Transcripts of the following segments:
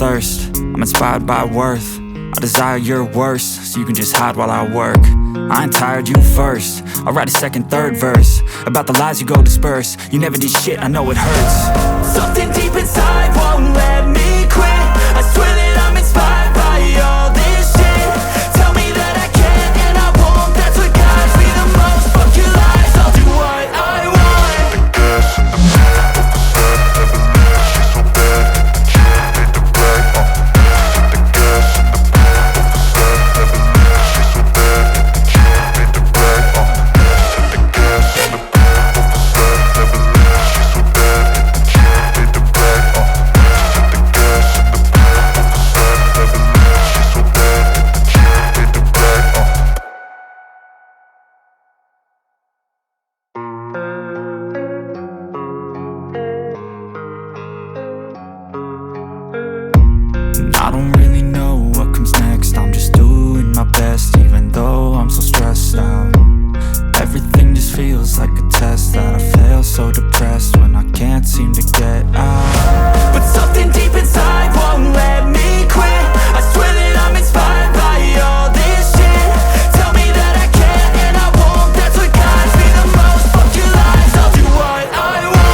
thirst, I'm inspired by worth. I desire your worst, so you can just hide while I work. I ain't tired, you first. I'll write a second, third verse about the lies you go disperse. You never did shit, I know it hurts. Something deep inside won't let me quit. I swear that I'm inspired by all this shit. Tell me that I can and I won't. That's what guides me the most. Fuck your lies, I'll do what I want. I don't really know what comes next. I'm just doing my best, even though I'm so stressed out. Everything just feels like a test that I fail, so depressed when I can't seem to get out. But something deep inside won't let me quit. I swear that I'm inspired by all this shit. Tell me that I can and I won't. That's what guides me the most. Fuck your lies, I'll do what I want.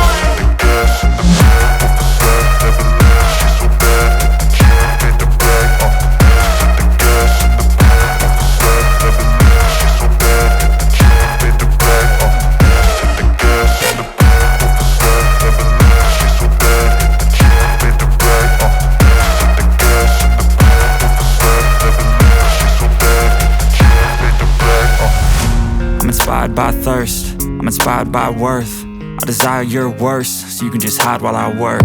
I'm inspired by thirst, I'm inspired by worth. I desire your worst, so you can just hide while I work.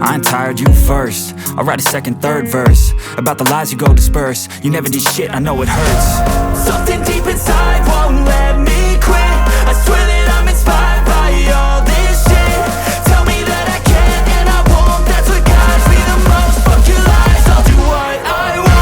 I ain't tired, you first. I'll write a second, third verse about the lies you go disperse. You never did shit, I know it hurts. Something deep inside won't let me quit. I swear that I'm inspired by all this shit. Tell me that I can and I won't. That's what guides me the most. Fuck your lies, I'll do what I want.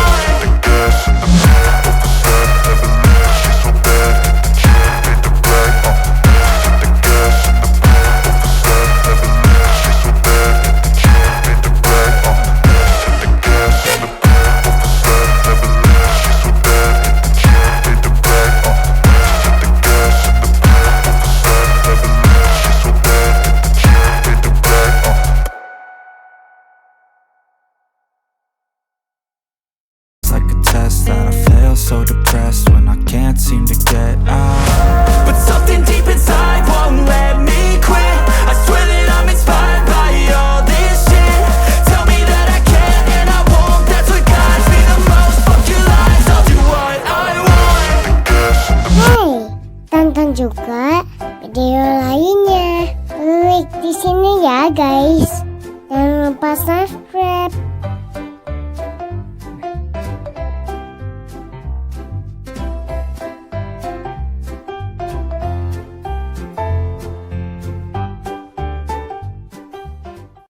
That I fail, so depressed when I can't seem to get out. But something deep inside won't let me quit. I swear that I'm inspired by all this shit. Tell me that I can and I won't. That's what guides me the most. Fuck your lies, I'll do what I want. Hey, tonton juga video lainnya. Klik di sini ya guys. Jangan lupa subscribe.